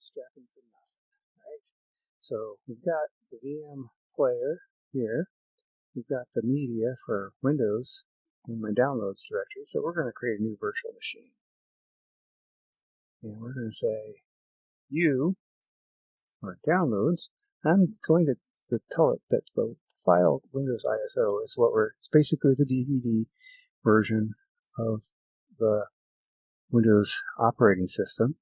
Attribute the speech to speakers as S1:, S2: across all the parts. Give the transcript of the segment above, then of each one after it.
S1: bootstrapping for nothing, right? So we've got the VM player here. We've got the media for Windows in my downloads directory. So we're going to create a new virtual machine. And we're going to say U or downloads. I'm going to tell it that the file Windows ISO is it's basically the DVD version of the Windows operating system.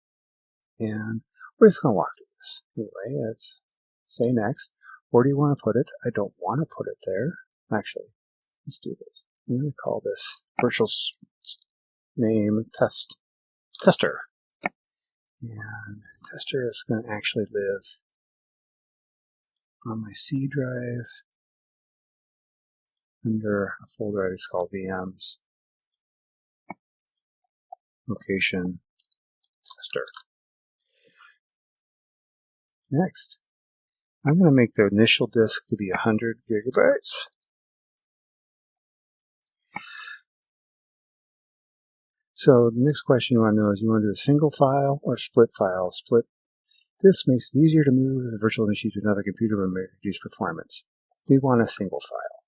S1: And we're just going to walk through this. Anyway, let's say next. Where do you want to put it? I don't want to put it there. Actually, let's do this. I'm going to call this virtual name tester. And tester is going to actually live on my C drive under a folder that is called VMs location tester. Next, I'm going to make the initial disk to be 100 gigabytes. So the next question you want to know is, you want to do a single file or split file? Split. This makes it easier to move the virtual machine to another computer but may reduce performance. We want a single file.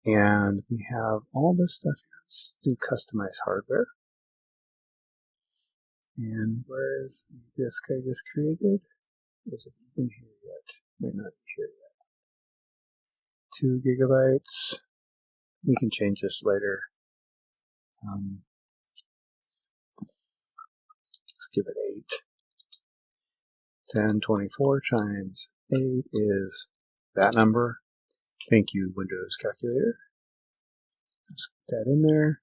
S1: And we have all this stuff here. Let's do customize hardware. And where is the disk I just created? Is it even here yet? Might not be here yet. 2 gigabytes. We can change this later. Let's give it 8. 1024 times 8 is that number. Thank you, Windows calculator. Let's put that in there.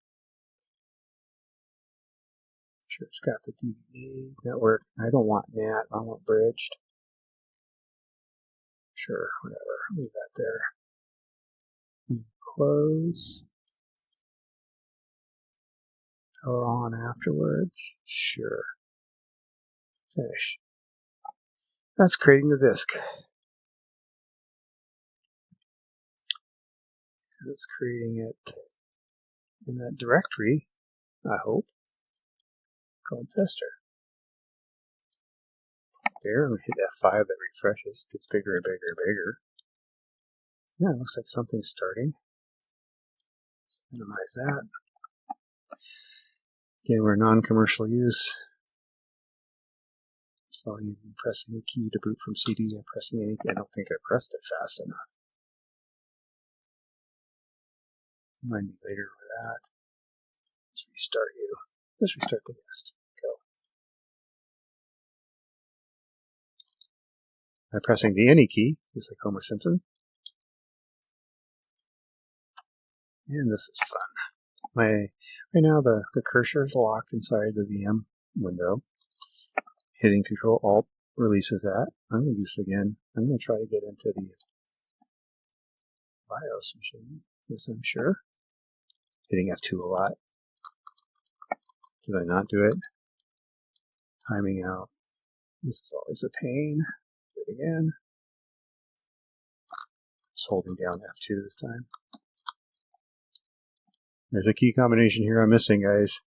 S1: Sure, it's got the DVD network. I don't want NAT, I want bridged. Sure, whatever. Leave that there. Close. Power on afterwards. Sure. Finish. That's creating the disk. And it's creating it in that directory, I hope, called tester. There, we hit F5, that refreshes, gets bigger and bigger and bigger. Yeah, it looks like something's starting. Let's minimize that. Again, we're non-commercial use. So you can press any key to boot from CD. I'm pressing any key. I don't think I pressed it fast enough. Remind me later with that. Let's restart you. Let's restart the guest. Go. I'm pressing the any key, just like Homer Simpson. And this is fun. Right now the cursor is locked inside the VM window. Hitting Control Alt releases that. I'm going to do this again. I'm going to try to get into the BIOS machine, yes, I'm sure. Hitting F2 a lot. Did I not do it? Timing out. This is always a pain. Do it again. Just holding down F2 this time. There's a key combination here I'm missing, guys.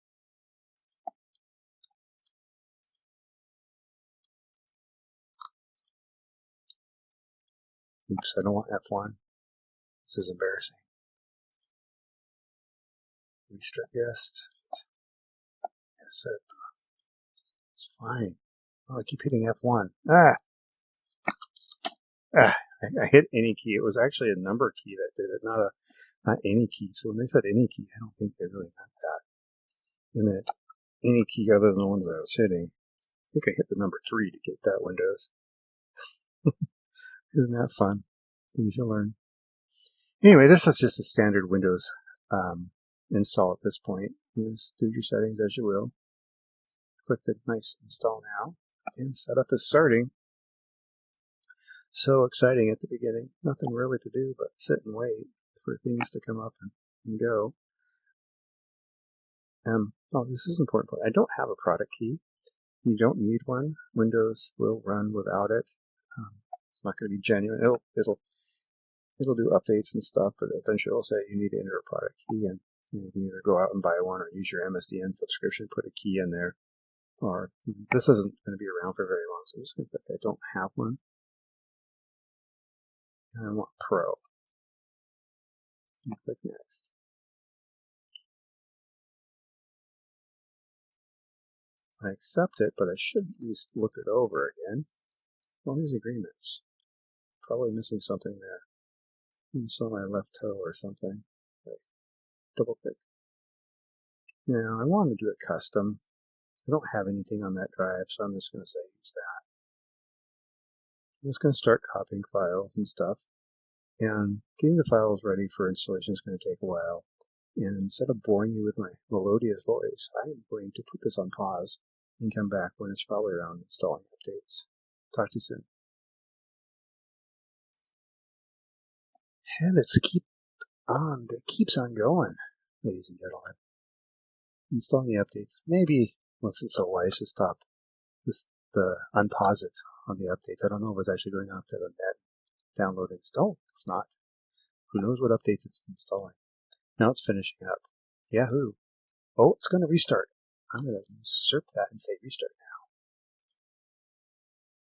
S1: Oops, I don't want F1. This is embarrassing. Restart guest. Yes, it's fine. Oh, I keep hitting F1. I hit any key. It was actually a number key that did it, not any key. So when they said any key, I don't think they really meant that. They meant any key other than the ones I was hitting. I think I hit the number 3 to get that Windows. Isn't that fun? You should learn. Anyway, this is just a standard Windows install at this point. You just do your settings as you will. Click the nice install now, and setup is starting. So exciting at the beginning. Nothing really to do but sit and wait for things to come up and go. Oh, this is important. I don't have a product key. You don't need one. Windows will run without it. It's not going to be genuine. It'll do updates and stuff, but eventually it'll say you need to enter a product key, and you can either go out and buy one or use your MSDN subscription, put a key in there. or this isn't going to be around for very long, so I'm just going to click I don't have one. And I want Pro. And click Next. I accept it, but I should at least look it over again. All these agreements. Probably missing something there. Install my left toe or something. Okay. Double click. Now I want to do it custom. I don't have anything on that drive, so I'm just going to say use that. I'm just going to start copying files and stuff. And getting the files ready for installation is going to take a while. And instead of boring you with my melodious voice, I am going to put this on pause and come back when it's probably around installing updates. Talk to you soon. And it keeps on going, ladies and gentlemen. Installing the updates. Maybe once it's so wise to stop the unpause it on the updates. I don't know if it's actually going off to the net, downloading. No, it's not. Who knows what updates it's installing? Now it's finishing up. Yahoo! Oh, it's going to restart. I'm going to usurp that and say restart now.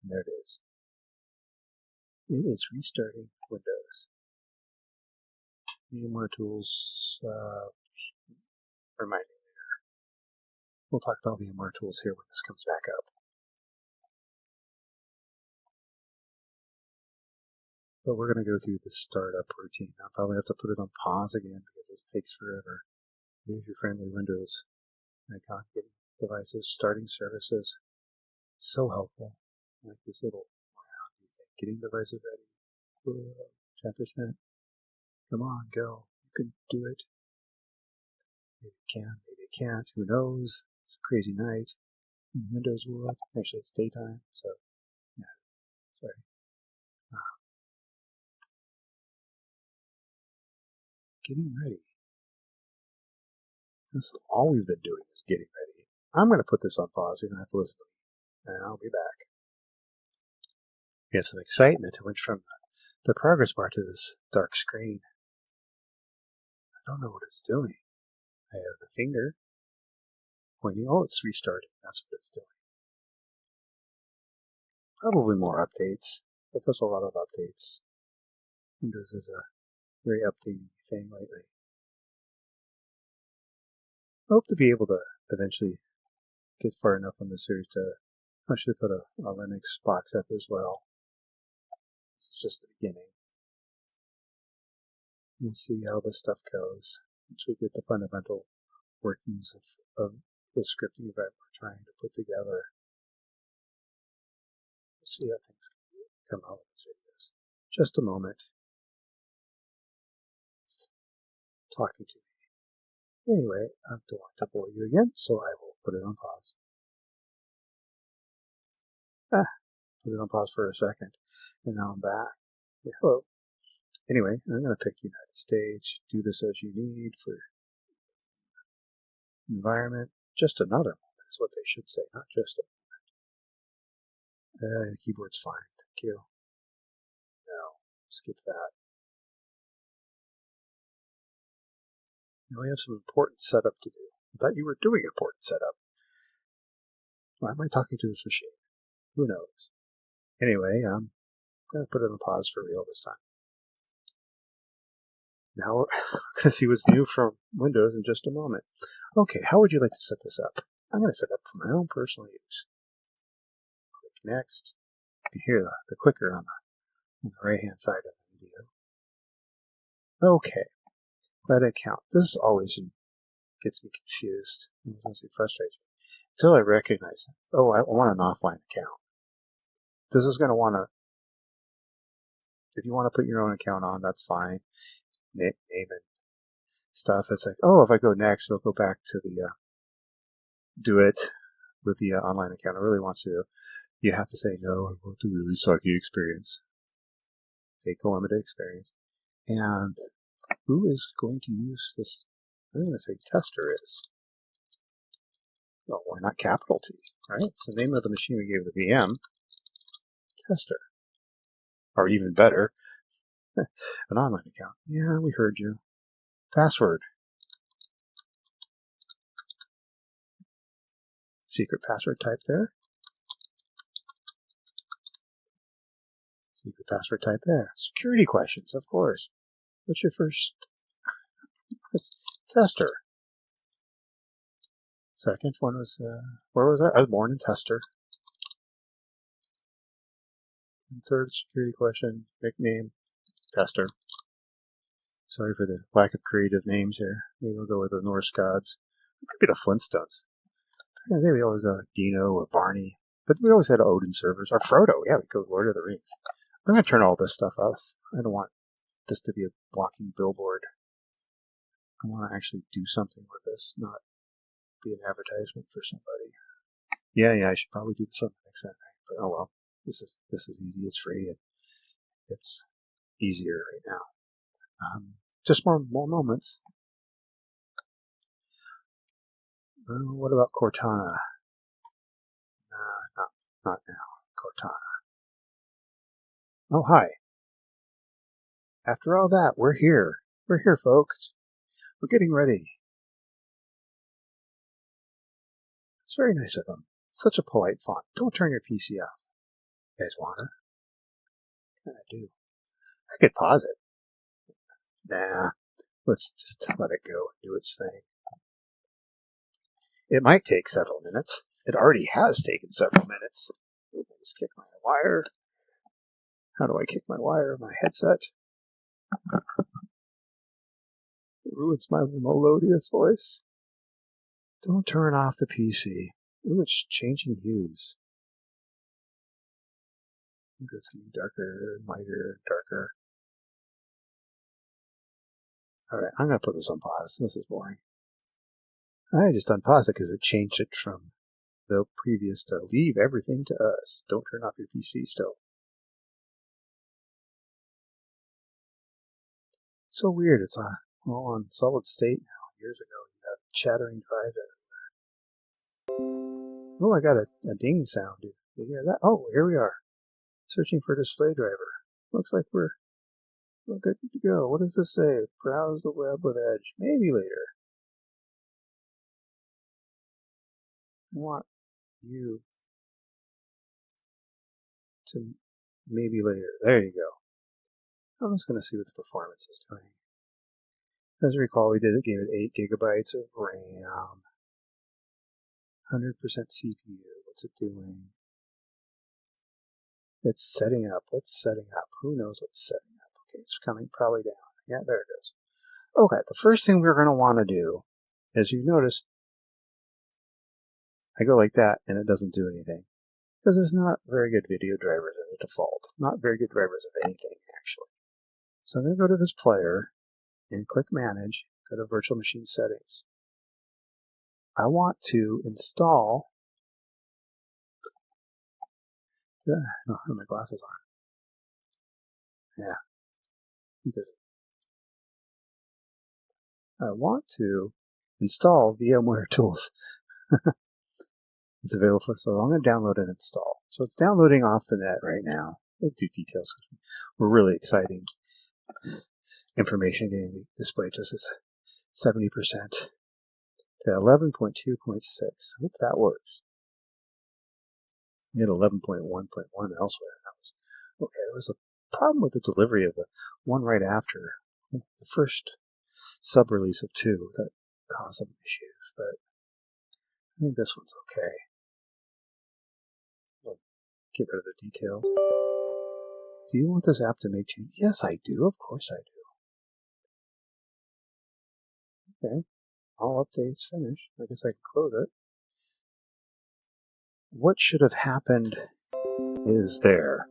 S1: And there it is. It is restarting Windows. Vmware tools. Remind me later. We'll talk about VMware tools here when this comes back up. But we're going to go through the startup routine. I'll probably have to put it on pause again because this takes forever. Here's your friendly Windows icon, getting devices, starting services. So helpful. Like this little round you think, getting devices ready. 10%. Come on, go. You can do it. Maybe it can, maybe it can't. Who knows? It's a crazy night in Windows world. Actually, it's daytime, so yeah, sorry. Getting ready. That's all we've been doing is getting ready. I'm going to put this on pause. You're going to have to listen to me, and I'll be back. We have some excitement. It went from the progress bar to this dark screen. I don't know what it's doing. I have the finger pointing. Oh, it's restarting. That's what it's doing. Probably more updates, but there's a lot of updates. Windows is a very updating thing lately. I hope to be able to eventually get far enough on this series to actually put a Linux box up as well. This is just the beginning. And see how this stuff goes. Once we get the fundamental workings of the scripting that we're trying to put together. We'll see how things come out of these videos. Just a moment. It's talking to me. Anyway, I don't want to bore you again, so I will put it on pause. Put it on pause for a second, and now I'm back. Yeah, hello. Anyway, I'm going to pick United States. Do this as you need for environment. Just another moment is what they should say, not just a moment. The keyboard's fine. Thank you. No, skip that. Now we have some important setup to do. I thought you were doing important setup. Why am I talking to this machine? Who knows? Anyway, I'm going to put it on pause for real this time. Now we're going to see what's new from Windows in just a moment. Okay, how would you like to set this up? I'm going to set it up for my own personal use. Click Next. You can hear the clicker on the right-hand side of the video. Okay, let it count. This always gets me confused. It frustrates me. Until I recognize it. Oh, I want an offline account. This is going to want to, if you want to put your own account on, that's fine. Name and stuff. It's like, oh, if I go next, it'll go back to the do it with the online account. I really want to. You have to say, no, I want the really sucky experience. Take the limited experience. And who is going to use this? I'm going to say tester is. Well, why not capital T, right? It's the name of the machine we gave the VM. Tester. Or even better, an online account. Yeah, we heard you. Password. secret password type there. Secret password type there. Security questions, of course. What's your first? It's tester. Second one was, where was I? I was born in tester. And third security question, nickname, tester. Sorry for the lack of creative names here. Maybe we'll go with the Norse gods. It could be the Flintstones. I think we always Dino or Barney. But we always had Odin servers. Or Frodo. Yeah, we go Lord of the Rings. I'm going to turn all this stuff off. I don't want this to be a blocking billboard. I want to actually do something with this, not be an advertisement for somebody. Yeah, I should probably do something like that. But oh well, this is easy. It's free. And it's easier right now. Just more moments. What about Cortana? Not now. Cortana. Oh, hi. After all that, we're here. We're here, folks. We're getting ready. It's very nice of them. Such a polite font. Don't turn your PC off. You guys wanna? Kinda do. I could pause it. Nah. Let's just let it go and do its thing. It might take several minutes. It already has taken several minutes. Ooh, I just kick my wire. How do I kick my wire of my headset? It ruins my melodious voice. Don't turn off the PC. Ooh, it's changing hues. I think it's getting darker, lighter, darker. Alright, I'm going to put this on pause. This is boring. I just unpaused it because it changed it from the previous to leave everything to us. Don't turn off your PC still. It's so weird. It's all on solid state now. Years ago, you had chattering drives everywhere. Oh, I got a ding sound. Did you hear that? Oh, here we are. Searching for display driver. Looks like we're good to go. What does this say? Browse the web with Edge. Maybe later. I want you to maybe later. There you go. I'm just going to see what the performance is doing. As you recall, we gave it 8 gigabytes of RAM, 100% CPU. What's it doing? It's setting up. What's setting up? Who knows what's setting up? Okay, it's coming probably down. Yeah, there it goes. Okay, the first thing we're going to want to do, as you notice, I go like that and it doesn't do anything. Because there's not very good video drivers in the default. Not very good drivers of anything, actually. So I'm going to go to this player and click Manage, go to Virtual Machine Settings. I want to install, I don't have my glasses on. Yeah. I want to install Vmware tools. It's available for, so I'm going to download and install. So it's downloading off the net right now. I'll do details. We're really exciting information getting displayed to us is 70% to 11.2.6. I hope that works. We had 11.1.1 elsewhere. Okay, there was a problem with the delivery of the one right after the first sub-release of 2 that caused some issues, but I think this one's okay. We'll get rid of the details. Do you want this app to make changes? Yes, I do. Of course I do. Okay. All updates finished. I guess I can close it. What should have happened is there.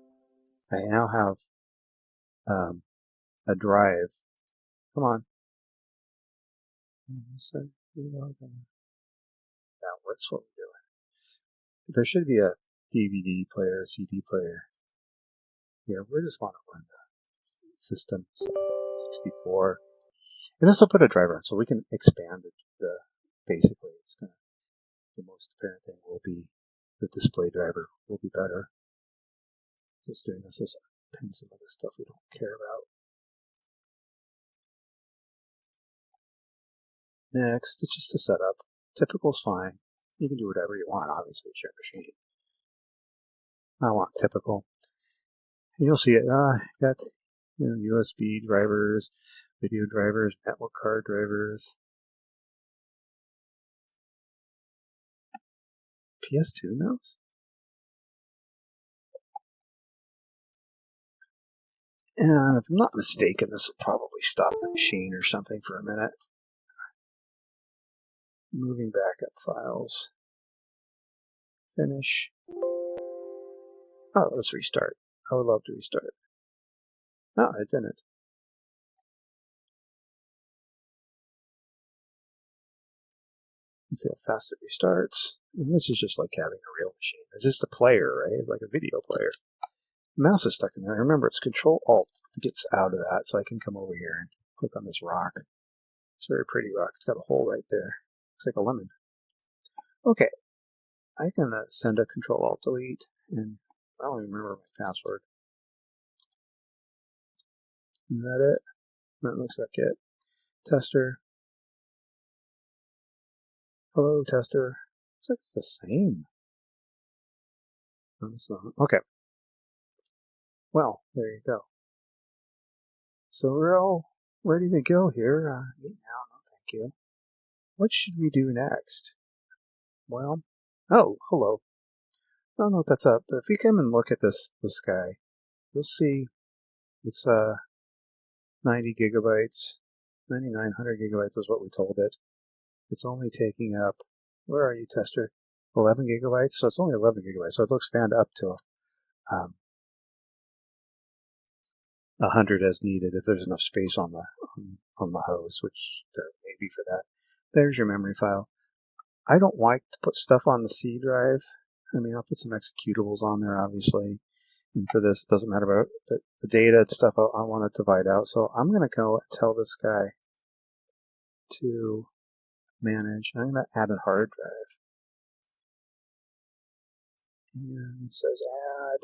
S1: I now have a drive. Come on. Now, what's what we're doing? There should be a DVD player, CD player. Here, we just want to run the system 64. And this will put a driver on, so we can expand it. Basically, it's going to, the most apparent thing will be the display driver will be better. Just doing this as pin some of the stuff we don't care about. Next, it's just a setup. Typical's fine. You can do whatever you want, obviously, it's your machine. I want typical. And you'll see it. Got USB drivers, video drivers, network card drivers, PS2 mouse. And if I'm not mistaken, this will probably stop the machine or something for a minute. Moving backup files. Finish. Oh, let's restart. I would love to restart. No, it didn't. Let's see how fast it restarts. And this is just like having a real machine. It's just a player, right? It's like a video player. The mouse is stuck in there. Remember, it's Control-Alt to get out of that, so I can come over here and click on this rock. It's a very pretty rock. It's got a hole right there. Looks like a lemon. Okay. I can send a Control-Alt-Delete, and I don't even remember my password. Is that it? That looks like it. Tester. Hello, tester. Looks like it's the same. No, it's not. Okay. Well, there you go. So we're all ready to go here. No, thank you. What should we do next? Well, oh, hello. I don't know what that's up. But if you come and look at this guy, you'll see it's 90 gigabytes. 9,900 gigabytes is what we told it. It's only taking up, where are you, tester? 11 gigabytes? So it's only 11 gigabytes. So it'll expand up to 100 as needed if there's enough space on the host, which there may be for that. There's your memory file. I don't like to put stuff on the C drive. I mean, I'll put some executables on there, obviously. And for this, it doesn't matter about it. The data and stuff I want to divide out. So I'm going to go and tell this guy to manage. I'm going to add a hard drive. And it says add.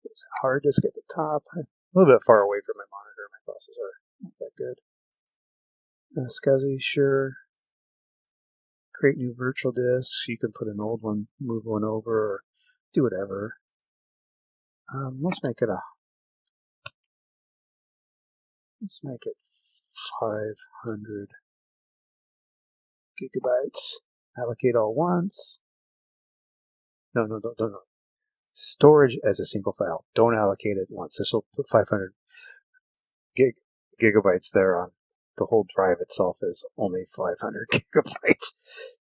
S1: It's hard disk at the top. I'm a little bit far away from my monitor. My glasses are not that good. SCSI, sure. Create new virtual disks. You can put an old one, move one over, or do whatever. Let's make it 500 gigabytes. Allocate all once. No. Storage as a single file. Don't allocate it once. This will put 500 gigabytes there on the whole drive itself is only 500 gigabytes.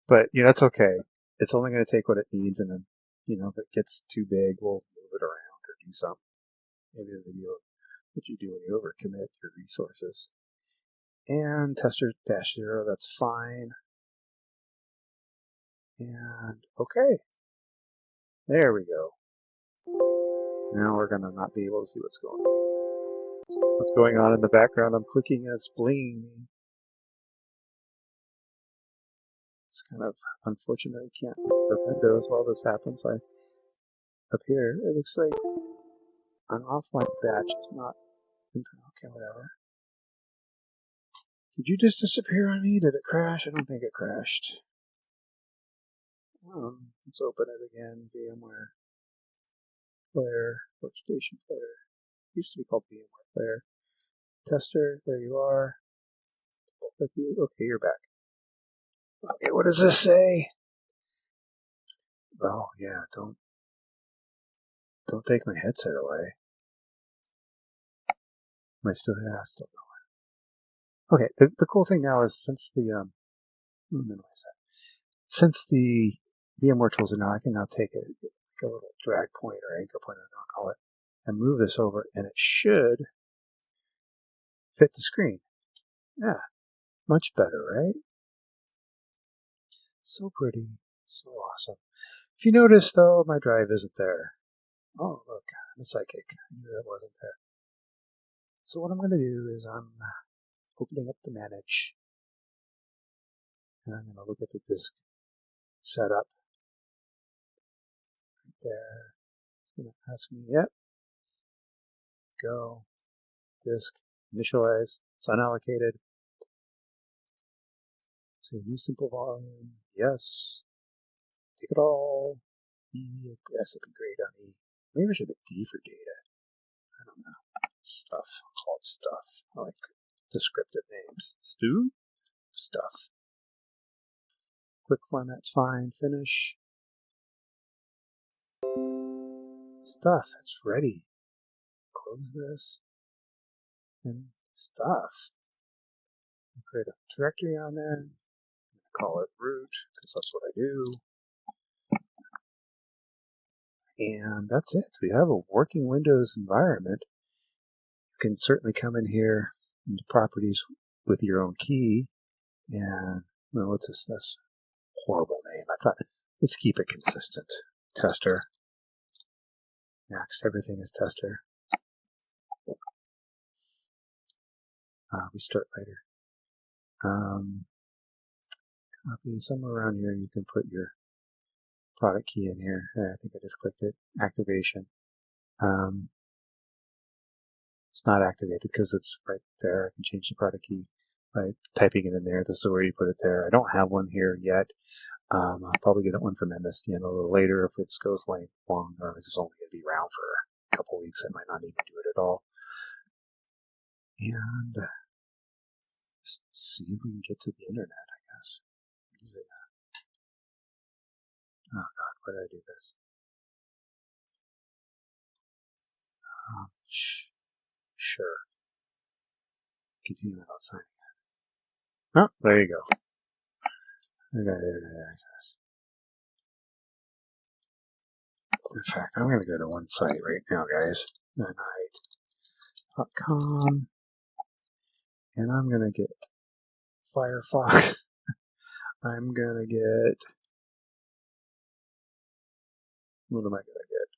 S1: But that's okay. It's only going to take what it needs, and then if it gets too big, we'll move it around or do something. Maybe a video of what you do when you overcommit your resources. And tester-0, that's fine. And okay. There we go. Now we're going to not be able to see what's going on. So what's going on in the background? I'm clicking and it's bling. It's kind of unfortunate I can't move the windows while this happens. Up here, it looks like an offline batch is not. Okay, whatever. Did you just disappear on me? Did it crash? I don't think it crashed. Let's open it again. Vmware player, workstation player. It used to be called Vmware player. Tester, there you are. Okay, you're back. Okay, what does this say? Oh yeah, don't take my headset away. Am I still here? Still no. Okay, the cool thing now is since the VMware tools are now, I can now take a little drag point or anchor point, I'll call it, and move this over, and it should fit the screen. Yeah, much better, right? So pretty, so awesome. If you notice, though, my drive isn't there. Oh, look, I'm a psychic. I knew that wasn't there. So what I'm going to do is I'm opening up the manage. And I'm going to look at the disk setup. Right there. It's going to ask me, yep. Go. Disk. Initialize. It's unallocated. Say new simple volume. Yes. Take it all. E. Yes, it'd be great on E. Maybe I should put D for data. I don't know. Stuff. Call it stuff. I like descriptive names. Stew? Stuff. Quick format's fine. Finish. Stuff. It's ready. Close this. And stuff. Create a directory on there. Call it root, because that's what I do. And that's it. We have a working Windows environment. You can certainly come in here into properties with your own key. And, well, what's this? That's a horrible name. I thought, let's keep it consistent. Tester. Next, everything is tester. Restart later. Copy somewhere around here. You can put your product key in here. I think I just clicked it. Activation. It's not activated because it's right there. I can change the product key by typing it in there. This is where you put it there. I don't have one here yet. I'll probably get one from MSDN a little later if it goes long, or this is only going to be around for a couple weeks. I might not even do it at all. And just see if we can get to the internet, I guess. Oh God, why did I do this? Sure. Continue without signing in. Oh, there you go. I got internet access. In fact, I'm going to go to one site right now, guys. Untitled.com. And I'm going to get Firefox. I'm going to get... What am I going to get?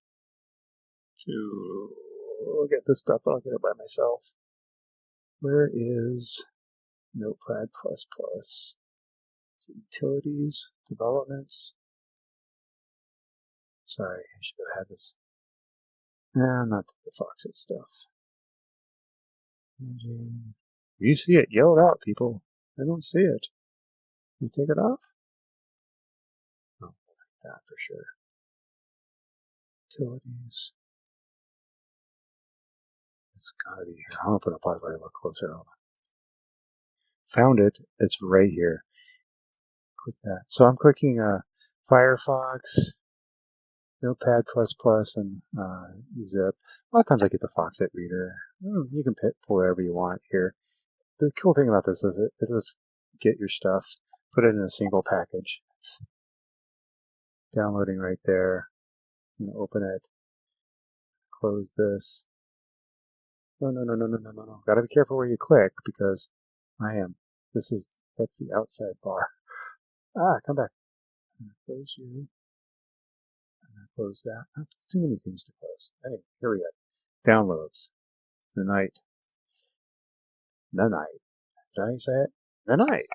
S1: To look at this stuff, I'll get it by myself. Where is Notepad++? Utilities, developments. Sorry, I should have had this. Not the Foxit stuff. You see it, yell it out, people. I don't see it. Can you take it off? Oh, I'll take that for sure. Utilities. It's gotta be here. I'm gonna put a pause while I look closer. Hold on. Found it. It's right here. Click that. So I'm clicking Firefox, Notepad++, and Zip. A lot of times I get the Foxit reader. You can pull whatever you want here. The cool thing about this is it just get your stuff, put it in a single package. It's downloading right there. I'm gonna open it. Close this. No. Gotta be careful where you click because that's the outside bar. Come back. Close you. Close that. It's too many things to close. Hey, here we go. Downloads. The night. Did I say it? The night.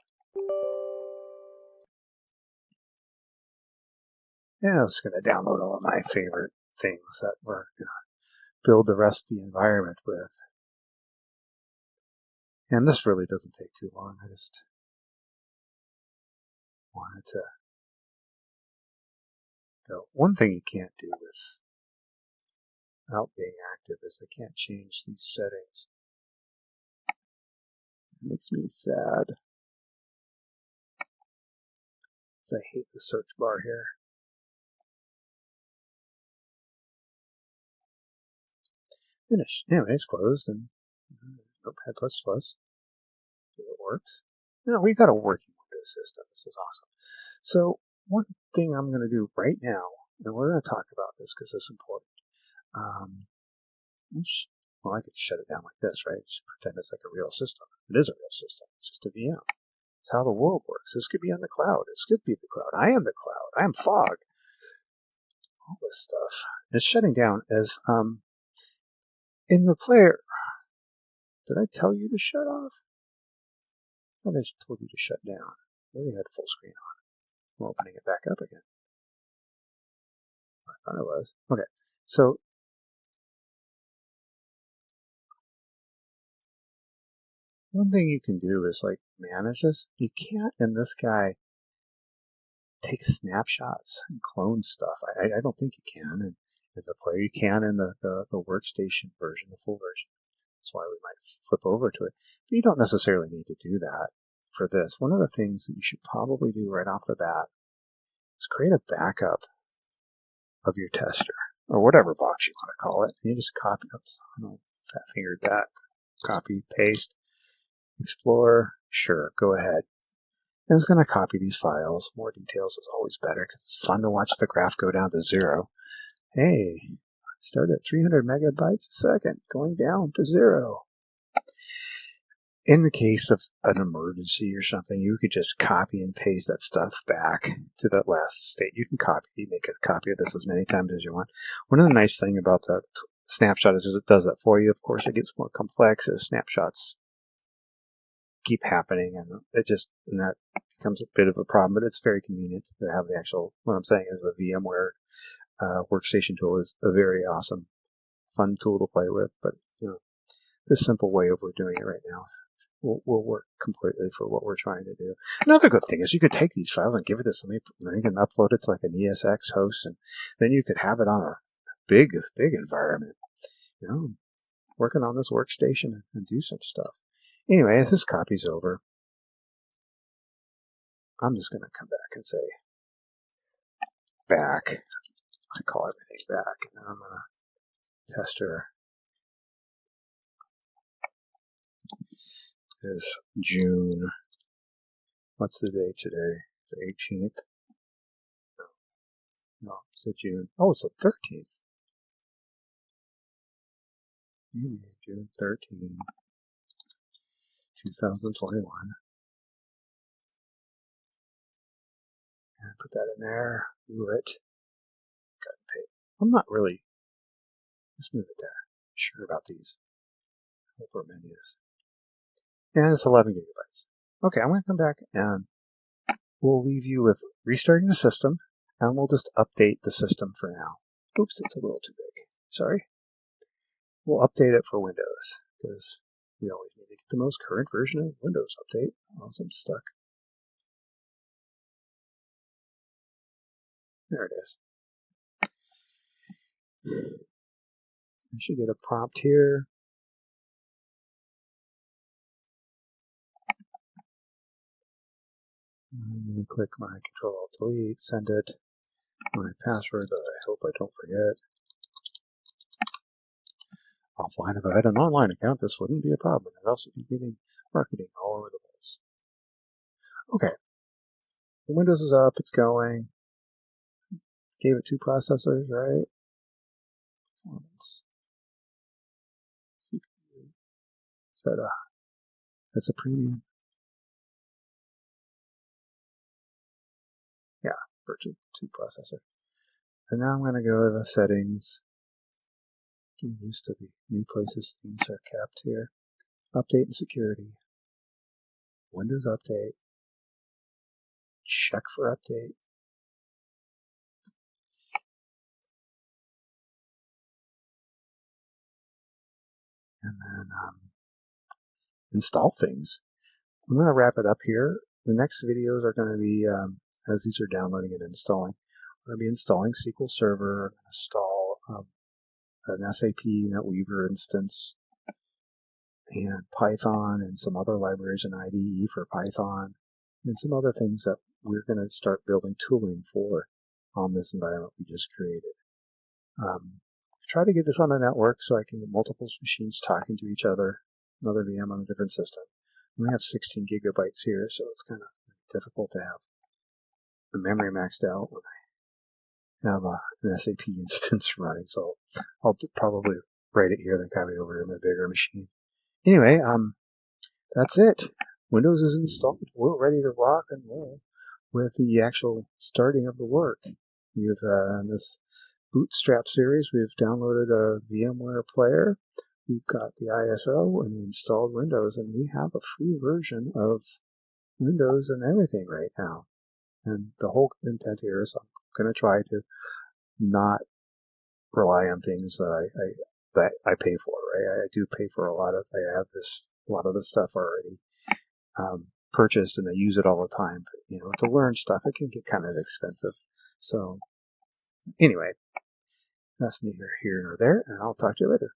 S1: Yeah, it's going to download all of my favorite things that we're going to build the rest of the environment with. And this really doesn't take too long. I just wanted to go. One thing you can't do without being active is I can't change these settings. It makes me sad. Because I hate the search bar here. Finish. Anyway, it's closed and Notepad++. See if it works. We've got a working Windows system. This is awesome. So one thing I'm going to do right now, and we're going to talk about this because it's important. Well, I could shut it down like this, right? Just pretend it's like a real system. It is a real system. It's just a VM. It's how the world works. This could be on the cloud. This could be the cloud. I am the cloud. I am fog. All this stuff. It's shutting down as in the player. Did I tell you to shut off? I thought I just told you to shut down. Maybe I had full screen on. I'm opening it back up again. I thought it was. Okay. So one thing you can do is like manage this. You can't in this guy take snapshots and clone stuff. I don't think you can in the player. You can in the workstation version, the full version. That's why we might flip over to it. But you don't necessarily need to do that for this. One of the things that you should probably do right off the bat is create a backup of your tester, or whatever box you want to call it. And you just copy it. I don't know if I fingered that. Copy, paste, Explorer. Sure, go ahead. And it's going to copy these files. More details is always better because it's fun to watch the graph go down to 0. Hey, start at 300 megabytes a second, going down to 0. In the case of an emergency or something, you could just copy and paste that stuff back to that last state. You can make a copy of this as many times as you want. One of the nice things about that snapshot is it does that for you. Of course, it gets more complex as snapshots keep happening, and that becomes a bit of a problem, but it's very convenient to have the actual, what I'm saying is the VMware workstation tool is a very awesome, fun tool to play with, but this simple way of we're doing it right now will work completely for what we're trying to do. Another good thing is you could take these files and give it to somebody, and then you can upload it to like an ESX host, and then you could have it on a big environment, working on this workstation and do some stuff. Anyway, as this copy's over, I'm just going to come back and say back. I call everything back, and then I'm going to tester is June. What's the date today? The 18th? No, it's the June. Oh, it's the 13th. June 13, 2021. And put that in there. Move it. Cut and paste. I'm not really. Just move it there. Sure about these over menus. And it's 11 gigabytes. Okay, I'm going to come back and we'll leave you with restarting the system, and we'll just update the system for now. Oops, it's a little too big. Sorry. We'll update it for Windows, because we always need to get the most current version of Windows update. Else I'm stuck. There it is. I should get a prompt here. I'm going to click my Control-Alt-Delete, send it my password that I hope I don't forget. Offline, if I had an online account, this wouldn't be a problem. I'd also be getting marketing all over the place. Okay. The Windows is up, it's going. Gave it 2 processors, right? CPU. Set up. That's a premium. Yeah, virtual 2 processor. And now I'm going to go to the settings. Getting used to the new places things are kept here. Update and security. Windows update. Check for update. And then install things. I'm going to wrap it up here. The next videos are going to be, as these are downloading and installing, we're going to be installing SQL Server. I'm going to install an SAP NetWeaver instance, and Python, and some other libraries and IDE for Python, and some other things that we're going to start building tooling for on this environment we just created. Try to get this on a network so I can get multiple machines talking to each other, another VM on a different system. We have 16 gigabytes here, so it's kind of difficult to have the memory maxed out when I have an SAP instance running, so I'll probably write it here, then copy it over to my bigger machine. Anyway, that's it. Windows is installed. We're ready to rock and roll with the actual starting of the work. We've in this Bootstrap series, we've downloaded a VMware player. We've got the ISO, and we installed Windows, and we have a free version of Windows and everything right now. And the whole intent here is I'm going to try to not rely on things that I pay for. Right? I do pay for a lot of. I have a lot of this stuff already. purchased and they use it all the time. But, you know, to learn stuff, it can get kind of expensive. So anyway, that's neither here nor there, and I'll talk to you later.